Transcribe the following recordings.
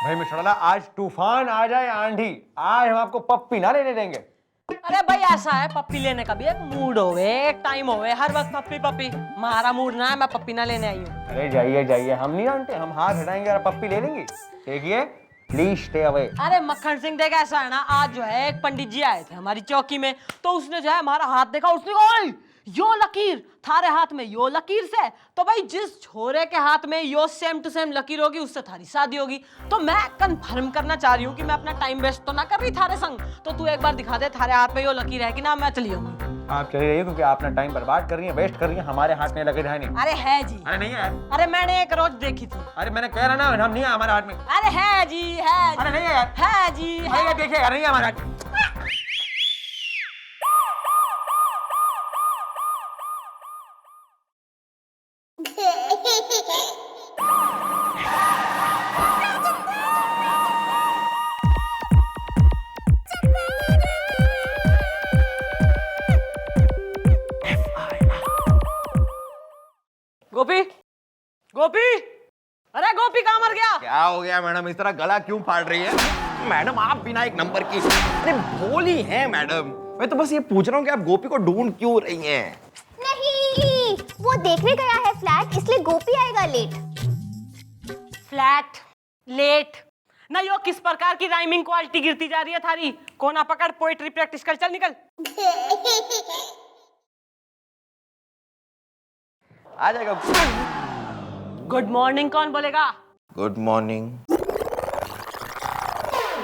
भाई मिश्रा, आज तूफान आ जाए आंधी, आज हम आपको पप्पी ना लेने देंगे। अरे भाई ऐसा है, पप्पी लेने का भी एक मूड होवे, एक टाइम होवे, हर वक्त पप्पी पप्पी। हमारा मूड ना है, मैं पप्पी ना लेने आई हूँ। अरे जाइए जाइए, हम नहीं जानते, हम हाथ हटाएंगे और पप्पी ले लेंगे। देखिए, प्लीज स्टे अवे। अरे मक्खन सिंह देख, ऐसा है ना, आज जो है एक पंडित जी आए थे हमारी चौकी में, तो उसने जो है हमारा हाथ देखा, उसने कहा ओए यो लकीर थारे हाथ में, यो लकीर से तो भाई जिस छोरे के हाथ में यो सेम टू सेम लकीर होगी उससे थारी शादी होगी। तो मैं कंफर्म करना चाह रही हूँ कि मैं अपना टाइम वेस्ट तो ना कर रही थारे संग, तो तू एक बार दिखा दे थारे हाथ में यो लकीर है कि ना, मैं चली जाऊंगी। आप चले जाइए, क्योंकि आप अपना टाइम बर्बाद कर रही हैं, वेस्ट कर रही हैं, हमारे हाथ में लकीर है नहीं। अरे है जी। अरे नहीं है। अरे मैंने एक रोज देखी थी। अरे मैंने कह रहा ना, हम नहीं है हमारे हाथ में। अरे है जी, है जी। अरे नहीं है यार। है जी, है। देखिए, नहीं है हमारे हाथ में। गोपी, गोपी, अरे गोपी कहाँ मर गया? क्या हो गया मैडम, इस तरह गला क्यों फाड़ रही है? मैडम आप बिना एक नंबर की, अरे भोली है मैडम। मैं तो बस ये पूछ रहा हूँ कि आप गोपी को ढूंढ क्यों रही हैं? नहीं, वो देखने गया है फ्लैट, इसलिए गोपी आएगा लेट। फ्लैट लेट ना, यो किस प्रकार की राइमिंग क्वालिटी गिरती जा रही है थारी। कोना पकड़, पोएट्री प्रैक्टिस कर, चल निकल। आ जाएगा। गुड मॉर्निंग कौन बोलेगा? Good morning.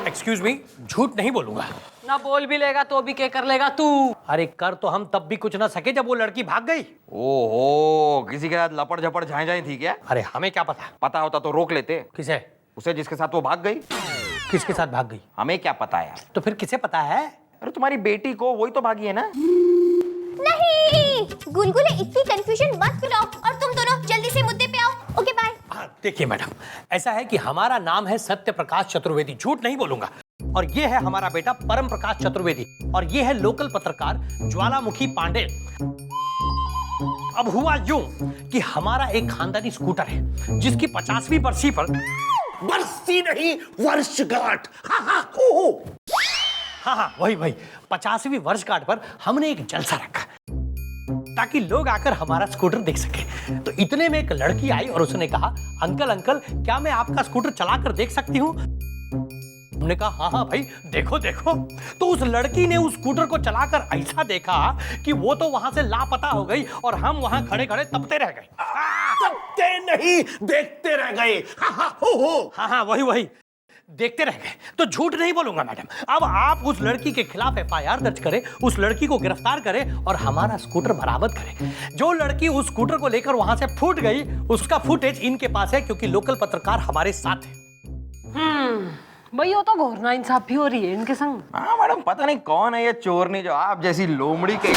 एक्सक्यूज मी, झूठ नहीं बोलूंगा। ना बोल भी लेगा तो भी क्या कर लेगा तू? अरे कर तो हम तब भी कुछ ना सके जब वो लड़की भाग गई। ओहो, किसी के साथ लपड़ झपड़ झाए झाए थी क्या? अरे हमें क्या पता। पता होता तो रोक लेते। किसे? उसे जिसके साथ वो भाग गई। किसके साथ भाग गई? हमें क्या पता यार। तो फिर किसे पता है? अरे तुम्हारी बेटी को, वही तो भागी है ना। नहीं, गुलगुले इतनी कंफ्यूजन मत फैलाओ और तुम दोनों जल्दी से मुद्दे पे आओ। Okay bye. देखिए मैडम, ऐसा है कि हमारा नाम है सत्य प्रकाश चतुर्वेदी, झूठ नहीं बोलूंगा। और ये है हमारा बेटा परम प्रकाश चतुर्वेदी, और ये है लोकल पत्रकार ज्वालामुखी पांडे। अब हुआ यूं कि हमारा एक खानदानी स्कूटर है जिसकी 50वीं बरसी पर, बरसी नहीं वर्षगांठ, हाँ वही 50वीं वर्षगांठ पर हमने एक जलसा रखा ताकि लोग आकर हमारा स्कूटर देख सके। तो इतने में एक लड़की आई और उसने कहा, अंकल अंकल क्या मैं आपका स्कूटर चलाकर देख सकती हूँ? हमने कहा हाँ भाई देखो देखो। तो उस लड़की ने उस स्कूटर को चलाकर ऐसा देखा कि वो तो वहां से लापता हो गई और हम वहां खड़े खड़े तपते रह गए। तपते नहीं, देखते रह गए। हाँ वही देखते रह गए। तो झूठ नहीं बोलूंगा मैडम। अब आप उस लड़की के खिलाफ FIR दर्ज करें, उस लड़की को गिरफ्तार करें और हमारा स्कूटर बरामद करें। जो लड़की उस स्कूटर को लेकर वहां से फूट गई उसका फुटेज इनके पास है, क्योंकि लोकल पत्रकार हमारे साथ है। भाई वो तो घोर ना इंसाफी हो रही है इनके संग। हाँ मैडम, पता नहीं कौन है ये चोरनी जो आप जैसी लोमड़ी के,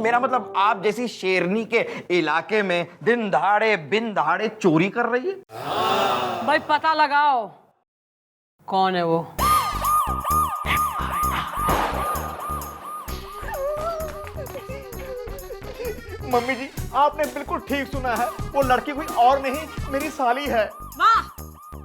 मेरा मतलब आप जैसी शेरनी के इलाके में दिन दहाड़े बिन दहाड़े चोरी कर रही है। भाई पता लगाओ कौन है वो। मम्मी जी, आपने बिल्कुल ठीक सुना है, वो लड़की कोई और नहीं, मेरी साली है। वाह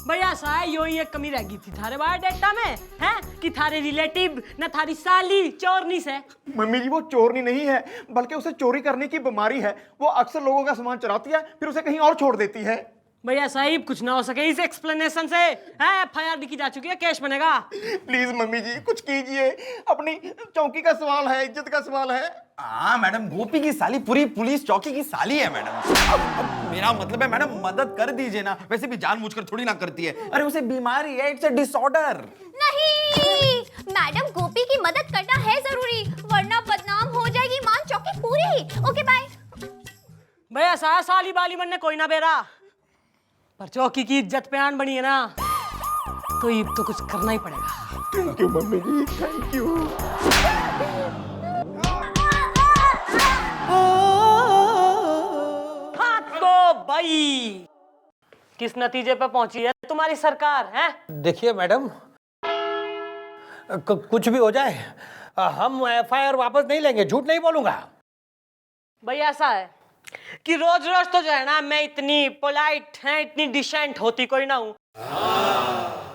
भैया, ऐसा है यो ही एक कमी रह गई थी थारे बायोडाटा में, हैं कि थारे रिलेटिव न थारी साली चोरनी से। मम्मी जी, वो चोरनी नहीं है, बल्कि उसे चोरी करने की बीमारी है। वो अक्सर लोगों का सामान चुराती है, फिर उसे कहीं और छोड़ देती है। भैया साहिब कुछ ना हो सके इस एक्सप्लेनेशन से, है FIR लिखी जा चुकी है, केस बनेगा। प्लीज मम्मी जी कुछ कीजिए, अपनी चौकी का सवाल है, इज्जत का सवाल है। हाँ मैडम, गोपी की साली पूरी पुलिस चौकी की साली है मैडम। अब मेरा मतलब है मैडम, मदद कर दीजिए ना, वैसे भी जानबूझकर थोड़ी ना करती है। अरे उसे बीमारी है, इट्स अ डिसऑर्डर। नहीं, मैडम गोपी की मदद करना है जरूरी, वरना बदनाम हो जाएगी मान चौकी पूरी। Okay bye. भैया साली बाली मन ने कोई ना बेरा, पर चौकी की इज्जत पे आन बनी है ना, तो ये तो कुछ करना ही पड़ेगा। Thank you mummy ji, thank you. हाँ तो भाई किस नतीजे पे पहुंची है तुम्हारी सरकार है? देखिए मैडम, कुछ भी हो जाए हम FIR वापस नहीं लेंगे, झूठ नहीं बोलूंगा। भैया ऐसा है, कि रोज रोज तो जो है ना मैं इतनी पोलाइट है, इतनी डिसेंट होती कोई ना हूँ,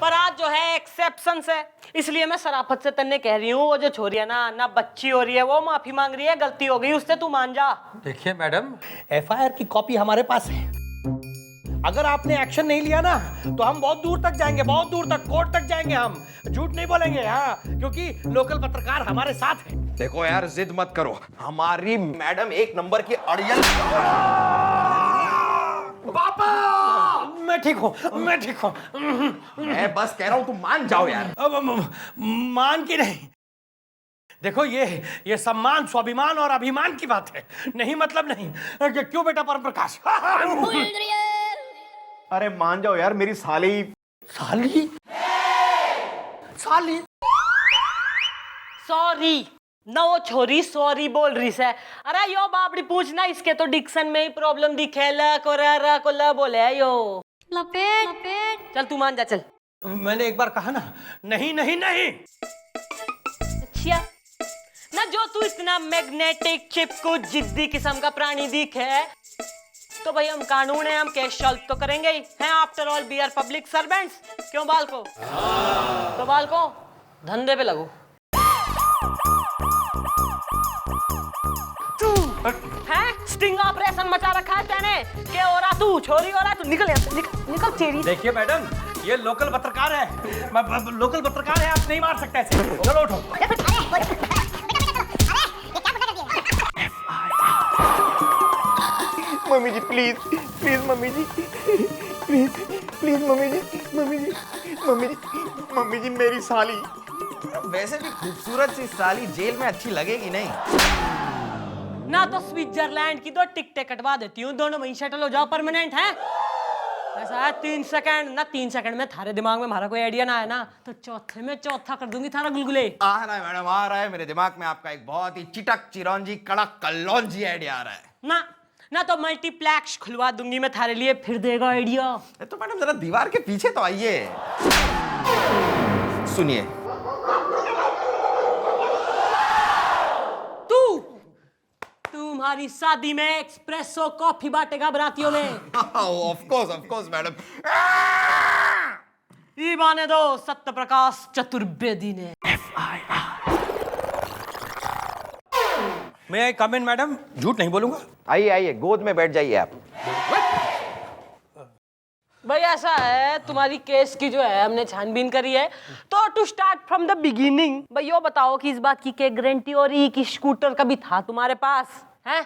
पर आज जो है एक्सेप्शन है, इसलिए मैं सराफत से तन्ने कह रही हूँ, वो जो छोरी है ना बच्ची हो रही है, वो माफी मांग रही है, गलती हो गई उससे, तू मान जा। देखिए मैडम, एफआईआर की कॉपी हमारे पास है। अगर आपने एक्शन नहीं लिया ना तो हम बहुत दूर तक जाएंगे, बहुत दूर तक, कोर्ट तक जाएंगे। हम झूठ नहीं बोलेंगे, हाँ, क्योंकि लोकल पत्रकार हमारे साथ हैं। देखो यार, जिद मत करो, हमारी मैडम एक नंबर की अड़ियल। पापा, मैं ठीक हूँ, मैं ठीक हूँ। मैं बस कह रहा हूँ, तुम मान जाओ यार। अब मान की नहीं, देखो ये सम्मान, स्वाभिमान और अभिमान की बात है, नहीं मतलब नहीं। क्यों बेटा परम प्रकाश? अरे मान जाओ यार, मेरी साली। साली? साली? सॉरी ना, वो छोरी सॉरी बोल रही है। अरे यो बापड़ी पूछना, इसके तो डिक्शन में ही प्रॉब्लम दिखे, ल को र को ल बोले यो। लपेट चल तू मान जा, चल। मैंने एक बार कहा ना, नहीं नहीं नहीं। अच्छा ना, जो तू इतना मैग्नेटिक, चिपकू, जिद्दी किस्म का प्राणी दिखे, तो भाई हम कानून है, हम केस सॉल्व तो करेंगे ही हैं। After all we are public servants. क्यों बालको? तो बालको धंधे पे लगो। हैं स्टिंग ऑपरेशन मचा रखा है तेने, क्या हो रहा? तू छोरी हो रहा, तू निकल यहाँ से, निकल चेरी। देखिए मैडम, ये लोकल पत्रकार है, लोकल पत्रकार है, आप नहीं मार सकते ऐसे। चलो उठो। Mummy ji please, please mummy ji, please please mummy ji, mummy ji, mummy ji, mummy ji, मेरी साली। वैसे भी खूबसूरत सी साली जेल में अच्छी लगेगी नहीं। ना तो स्विट्जरलैंड की दो टिकटें कटवा देती हूँ, दोनों वहीं सेटल हो जाओ, परमानेंट है। ऐसा है 3 सेकंड ना, 3 सेकंड में थारे दिमाग में हमारा कोई आइडिया ना आया ना, तो चौथे में चौथा कर दूंगी थारा गुलगुले। आ रहा है मैडम, आ रहा है मेरे दिमाग में आपका एक बहुत ही चिटक चिरौंजी कड़क कलौंजी आइडिया आ रहा है। ना तो मल्टीप्लेक्स खुलवा दूंगी मैं थारे लिए, फिर देगा आइडिया। तो मैडम जरा दीवार के पीछे तो आइए, सुनिए। तुम्हारी शादी में एक्सप्रेसो कॉफी बांटेगा बरातियों में। Of course madam. ई बाने दो सत्य प्रकाश चतुर्वेदी ने। मैं कम इन मैडम, झूठ नहीं बोलूंगा। आइए आइए, गोद में बैठ जाइए आप। भाई ऐसा है, तुम्हारी केस की जो है हमने छानबीन करी है, तो to start from the beginning, भाई यो बताओ कि इस बात की क्या गारंटी और ई कि स्कूटर कभी था तुम्हारे पास है?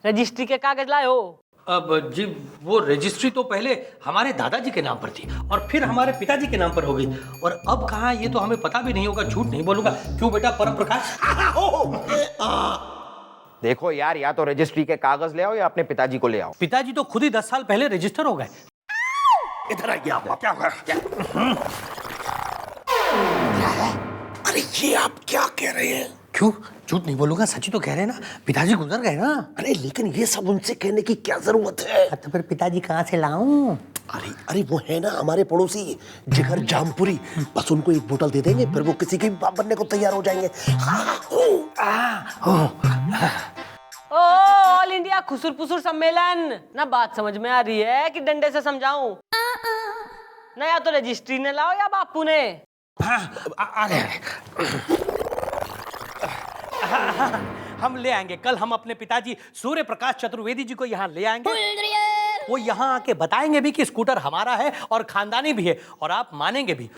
रजिस्ट्री के कागज लाए हो? अब जी वो रजिस्ट्री तो पहले हमारे दादाजी के नाम पर थी और फिर हमारे पिताजी के नाम पर हो गई, और अब कहाँ ये तो हमें पता भी नहीं होगा, झूठ नहीं बोलूंगा। क्यों बेटा परम प्रकाश? देखो यार, या तो रजिस्ट्री के कागज ले आओ या अपने पिताजी को ले आओ। पिताजी तो खुद ही 10 साल पहले रजिस्टर हो गए। इधर आइए आप, क्या होगा? अरे ये आप क्या कह रहे हैं? क्यों झूठ नहीं बोलूंगा, सच ही तो कह रहे हैं ना, पिताजी गुजर गए ना। अरे लेकिन ये सब उनसे कहने की क्या जरूरत है? तो फिर पिताजी कहाँ से लाऊं? अरे अरे वो है ना हमारे पड़ोसी जिगर जामपुरी, बस उनको एक बोतल दे देंगे, फिर वो किसी के भी बाप बनने को तैयार हो जाएंगे। ओ ऑल इंडिया खुसुर पुसुर सम्मेलन ना, बात समझ में आ रही है कि डंडे से समझाऊं? ना या तो रजिस्ट्री ने लाओ या बापू ने। हम ले आएंगे, कल हम अपने पिताजी सूर्य प्रकाश चतुर्वेदी जी को यहाँ ले आएंगे। वो यहाँ आके बताएंगे भी कि स्कूटर हमारा है और खानदानी भी है, और आप मानेंगे भी।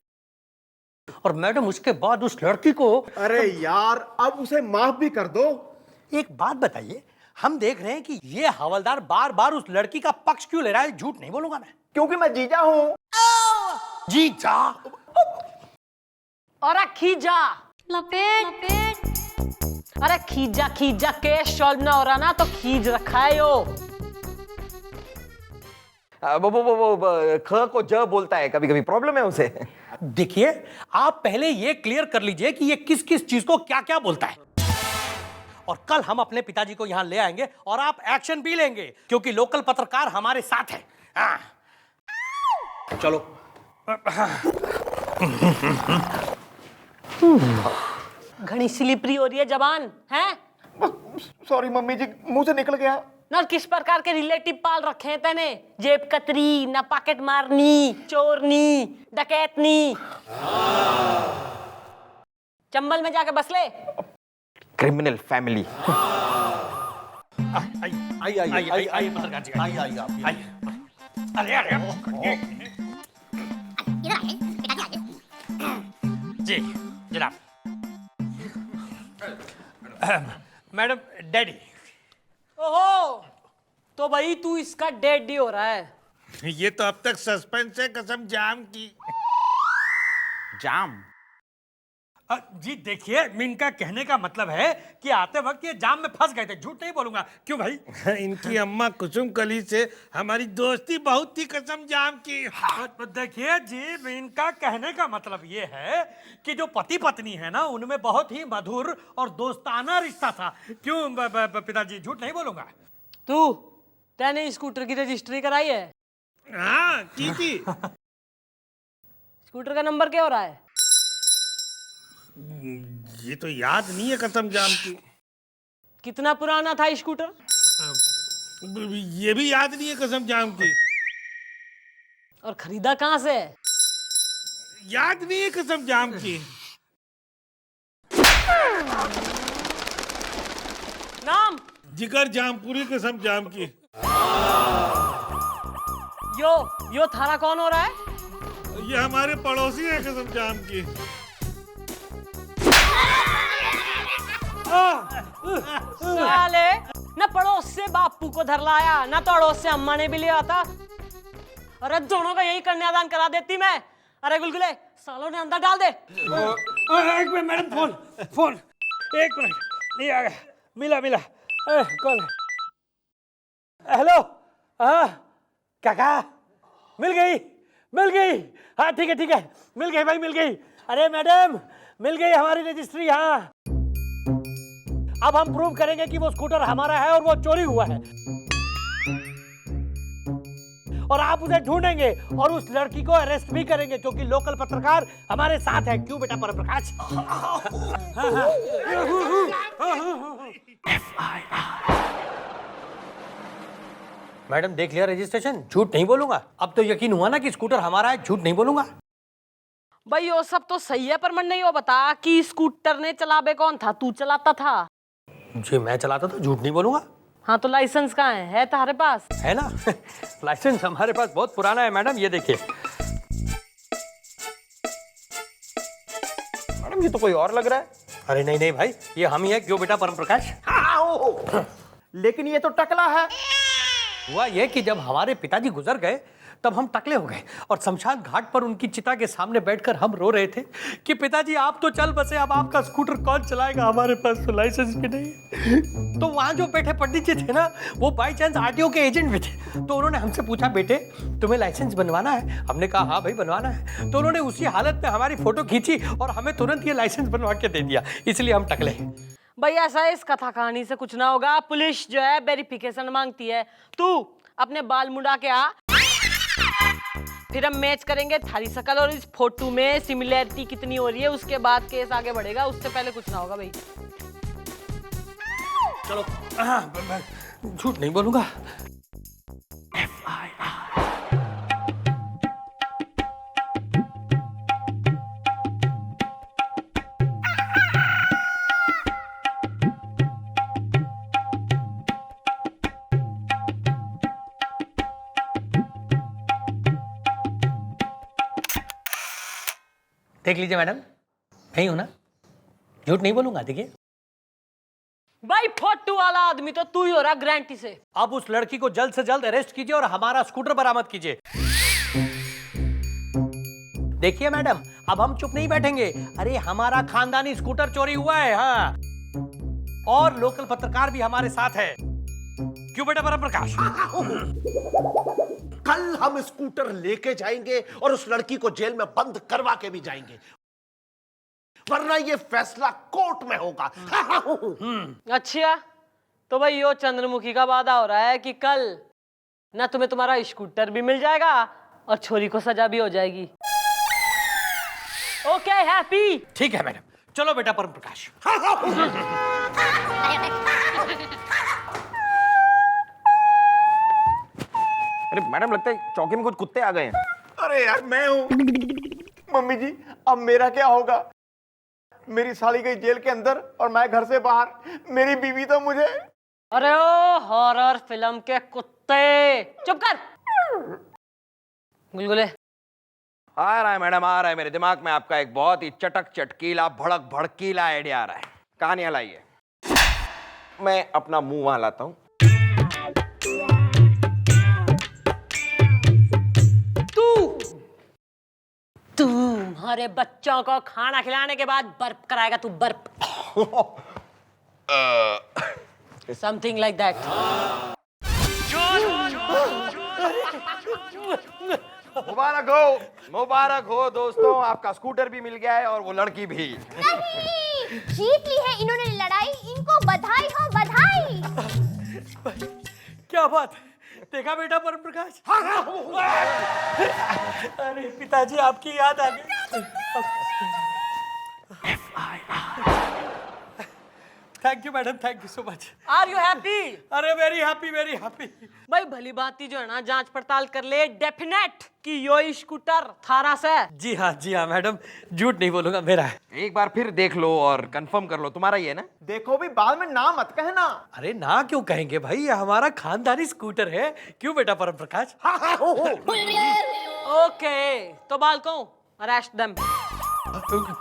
और मैडम उसके बाद उस लड़की को, अरे यार अब उसे माफ भी कर दो। एक बात बताइए, हम देख रहे हैं कि ये हवलदार बार बार उस लड़की का पक्ष क्यों ले रहा है? झूठ नहीं बोलूंगा मैं, क्योंकि मैं जीजा हूँ। जीजा और खीजा लपेट। अरे खीजा खीजा केस सॉल्व ना हो रहा ना, तो खीज रखा है यो। ख को ज बोलता है, कभी कभी प्रॉब्लम है उसे। देखिए, आप पहले ये क्लियर कर लीजिए कि ये किस किस चीज को क्या क्या बोलता है, और कल हम अपने पिताजी को यहां ले आएंगे और आप एक्शन भी लेंगे, क्योंकि लोकल पत्रकार हमारे साथ है। चलो। घनी स्लिपरी हो रही है जबान है। सॉरी मम्मी जी, मुंह से निकल गया। ना किस प्रकार के रिलेटिव पाल रखे हैं तने? जेब कतरी, ना पॉकेट मारनी, चोरनी, डकैतनी। चंबल में जाके बस ले। Criminal family. आइए पत्रकार जी, आइए। अरे जी जनाब। Madam daddy. ओहो, तो भाई तू इसका डैडी हो रहा है। ये तो अब तक सस्पेंस है कसम जाम की। जाम? जी देखिए, इनका कहने का मतलब है कि आते वक्त ये जाम में फंस गए थे। झूठ नहीं बोलूंगा, क्यों भाई? इनकी अम्मा कुसुम कली से हमारी दोस्ती बहुत थी कसम जाम की। देखिए जी, इनका कहने का मतलब ये है कि जो पति पत्नी है ना, उनमें बहुत ही मधुर और दोस्ताना रिश्ता था। क्यों पिताजी? झूठ नहीं बोलूंगा। तैने स्कूटर की रजिस्ट्री कराई है? हाँ की थी। स्कूटर का नंबर क्या हो रहा है? ये तो याद नहीं है कसम जाम की। कितना पुराना था स्कूटर? ये भी याद नहीं है कसम जाम की। और खरीदा कहाँ से? याद नहीं है कसम जाम की। नाम? जिगर जामपुरी कसम जाम की। यो थारा कौन हो रहा है? ये हमारे पड़ोसी है कसम जाम की। साले, न पड़ोस से बापू को धर लाया, न तो अड़ोस से अम्मा ने भी लिया था। अरे दोनों का यही कन्यादान करा देती मैं। अरे गुलगुले, सालों ने अंदर डाल दे। एक मिनट मैडम, फोन एक मिनट, नहीं आ गया। मिला कौन? हेलो, हाँ काका, मिल गई। हाँ ठीक है, मिल गई भाई, मिल गई। अरे मैडम, मिल गई हमारी रजिस्ट्री। हाँ, अब हम प्रूव करेंगे कि वो स्कूटर हमारा है और वो चोरी हुआ है, और आप उसे ढूंढेंगे और उस लड़की को अरेस्ट भी करेंगे, क्योंकि लोकल पत्रकार हमारे साथ है। क्यों बेटा परप्रकाश? मैडम देख लिया रजिस्ट्रेशन? झूठ नहीं बोलूंगा। अब तो यकीन हुआ ना कि स्कूटर हमारा है। झूठ नहीं बोलूंगा। भाई वो सब तो सही है, पर मन नहीं हो बता कि स्कूटर ने चलाबे कौन था? तू चलाता था? जी मैं चलाता था। झूठ नहीं बोलूंगा। हाँ तो लाइसेंस कहाँ है तुम्हारे पास? है ना। लाइसेंस हमारे पास बहुत पुराना है मैडम, ये देखिए। मैडम ये तो कोई और लग रहा है। अरे नहीं भाई, ये हम ही है। क्यों बेटा परमप्रकाश? लेकिन ये तो टकला है। हुआ ये कि जब हमारे पिताजी गुजर गए तब हम टकले हो गए, और शमशान घाट पर उनकी चिता के सामने बैठकर हम रो रहे थे कि पिताजी आप तो चल बसे, अब आपका स्कूटर कौन चलाएगा? हमारे पास तो लाइसेंस भी नहीं। तो वहां जो बैठे पंडित जी थे ना, वो बाई चांस आरटीओ के एजेंट भी थे। तो उन्होंने हमसे पूछा, बेटे तुम्हें लाइसेंस बनवाना है? हमने कहा हाँ भाई बनवाना है। तो उन्होंने उसी हालत में हमारी फोटो खींची और हमें तुरंत ये लाइसेंस बनवा के दे दिया। इसलिए हम टकले हैं। भाई ऐसा इस कथा कहानी से कुछ ना होगा। पुलिस जो है वेरिफिकेशन मांगती है। तू अपने बाल मुंडा के आ, फिर हम मैच करेंगे थारी शकल और इस फोटो में सिमिलैरिटी कितनी हो रही है, उसके बाद केस आगे बढ़ेगा। उससे पहले कुछ ना होगा भाई। चलो, झूठ नहीं बोलूंगा। देख लीजिए मैडम, नहीं हूं ना। झूठ नहीं बोलूंगा। देखिए भाई फोटो वाला आदमी तो तू ही हो रहा गारंटी से। अब उस लड़की को जल्द से जल्द अरेस्ट कीजिए और हमारा स्कूटर बरामद कीजिए। देखिए मैडम, अब हम चुप नहीं बैठेंगे। अरे हमारा खानदानी स्कूटर चोरी हुआ है। हाँ, और लोकल पत्रकार भी हमारे साथ है। क्यों बेटा परमप्रकाश? कल हम स्कूटर लेके जाएंगे और उस लड़की को जेल में बंद करवा के भी जाएंगे, वरना ये फैसला कोर्ट में होगा। अच्छा, तो भाई यो चंद्रमुखी का वादा हो रहा है कि कल ना तुम्हें तुम्हारा स्कूटर भी मिल जाएगा और छोरी को सजा भी हो जाएगी। Okay, happy? ठीक है मैडम, चलो बेटा परमप्रकाश। अरे मैडम, लगता है चौकी में कुछ कुत्ते आ गए हैं। अरे यार मैं हूँ। मम्मी जी अब मेरा क्या होगा? मेरी साली गई जेल के अंदर और मैं घर से बाहर। मेरी बीवी तो मुझे। अरे ओ हॉरर फिल्म के कुत्ते, चुप कर। गुलगुले, आ रहा है मैडम, आ रहा है। मेरे दिमाग में आपका एक बहुत ही चटक चटकीला भड़क भड़कीला आइडिया आ रहा है। कहानियां लाइए, मैं अपना मुंह वहां लाता हूं। तुम्हारे बच्चों को खाना खिलाने के बाद बर्फ कराएगा तू, बर्फ। Something like that. मुबारक हो दोस्तों, आपका स्कूटर भी मिल गया है और वो लड़की भी। नहीं, जीत ली है इन्होंने लड़ाई। इनको बधाई हो, बधाई। क्या बात है, देखा बेटा परम प्रकाश? अरे पिताजी आपकी याद आ गई। Thank you madam, thank you so much. Are you happy? अरे वेरी हैप्पी, वेरी हैप्पी। भाई भली बात जो है ना, जांच पड़ताल कर ले डेफिनेट कि यो स्कूटर थारा से। जी हाँ मैडम, झूठ नहीं बोलूंगा, मेरा है। एक बार फिर देख लो और कंफर्म कर लो, तुम्हारा ही है ना? देखो भी बाद में ना मत कहना। अरे ना क्यों कहेंगे भाई, ये हमारा खानदानी स्कूटर है। क्यों बेटा परम प्रकाश? ओके, तो बालकों अरेस्ट देम।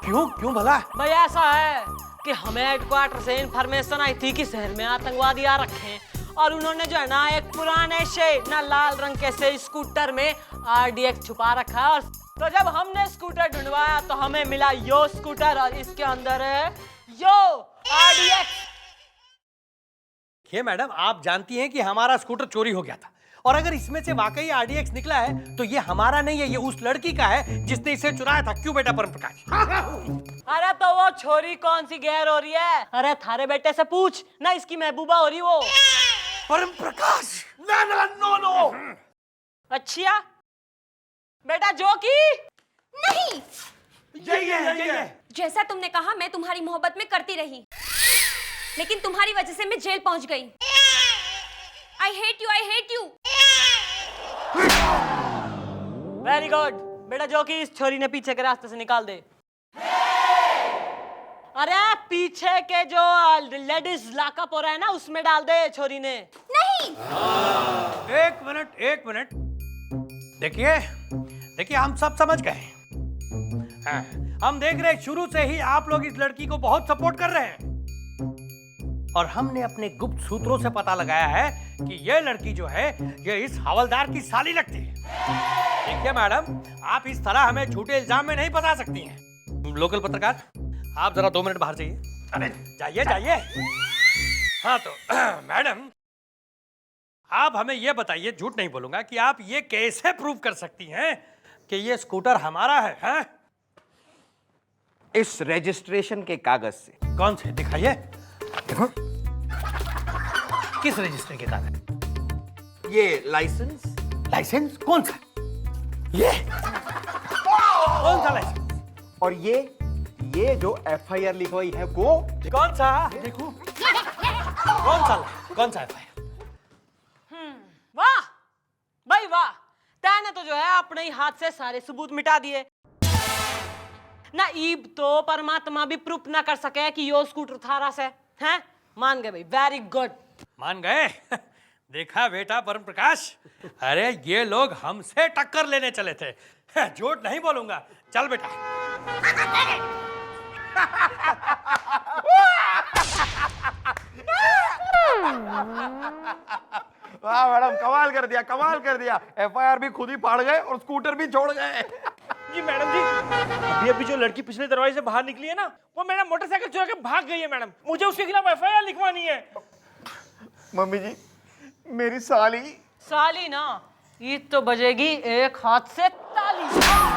क्यों भला? भाई ऐसा है कि हमें हेडक्वार्टर से इंफॉर्मेशन आई थी कि शहर में आतंकवादी आ रखे हैं और उन्होंने जो है ना एक पुराने से ना लाल रंग के से स्कूटर में RDX छुपा रखा है। और तो जब हमने स्कूटर ढूंढवाया तो हमें मिला यो स्कूटर और इसके अंदर है यो RDX। ये मैडम, आप जानती हैं कि हमारा स्कूटर चोरी हो गया था और अगर इसमें से वाकई RDX निकला है तो ये हमारा नहीं है, ये उस लड़की का है जिसने इसे चुराया था। क्यों बेटा परम प्रकाश? अरे तो वो छोरी कौन सी गैर हो रही है? अरे थारे बेटे से पूछ ना, इसकी महबूबा हो रही वो। परम प्रकाश, नो। अच्छा बेटा जो की नहीं, ये जैसा तुमने कहा मैं तुम्हारी मोहब्बत में करती रही, लेकिन तुम्हारी वजह से मैं जेल पहुंच गई। I hate you, I hate you। Very good बेटा, जो कि इस छोरी ने पीछे के रास्ते से निकाल दे। अरे पीछे के जो लेडीज लॉकअप हो रहा है ना, उसमें डाल दे छोरी ने। नहीं, एक मिनट। देखिए हम सब समझ गए। हाँ, हम देख रहे हैं शुरू से ही आप लोग इस लड़की को बहुत सपोर्ट कर रहे हैं और हमने अपने गुप्त सूत्रों से पता लगाया है कि ये लड़की जो है ये इस हवलदार की साली लगती है। देखिए मैडम, आप इस तरह हमें झूठे इल्जाम में नहीं फंसा सकती हैं। लोकल पत्रकार, आप जरा 2 मिनट बाहर जाइए। अरे जाइए। हाँ तो मैडम, आप हमें ये बताइए, झूठ नहीं बोलूंगा, कि आप ये कैसे प्रूव कर सकती हैं कि ये स्कूटर हमारा है? हैं? इस रजिस्ट्रेशन के कागज से। कौन से? दिखाइए। देखो, किस रजिस्टर के कागज? ये लाइसेंस। लाइसेंस कौन सा? ये कौन सा लाइसेंस? और ये जो FIR लिखवाई है वो कौन सा? देखो, कौन सा FIR? वाह भाई वाह, तैने तो जो है अपने ही हाथ से सारे सबूत मिटा दिए ना। ईब तो परमात्मा भी प्रूफ ना कर सके कि यो स्कूटर थारा से हैं। मान गए भाई, वेरी गुड। मान गए? देखा बेटा परम प्रकाश, अरे ये लोग हमसे टक्कर लेने चले थे। झूठ नहीं बोलूंगा। चल बेटा। वाह मैडम, कमाल कर दिया। FIR भी खुद ही फाड़ गए और स्कूटर भी छोड़ गए। जी मैडम जी, अभी जो लड़की पिछले दरवाजे से बाहर निकली है ना, वो मैडम मोटरसाइकिल चुरा के भाग गई है मैडम। मुझे उसके खिलाफ FIR लिखवानी है। मम्मी जी, मेरी साली साली ना, ईद तो बजेगी एक हाथ से ताली।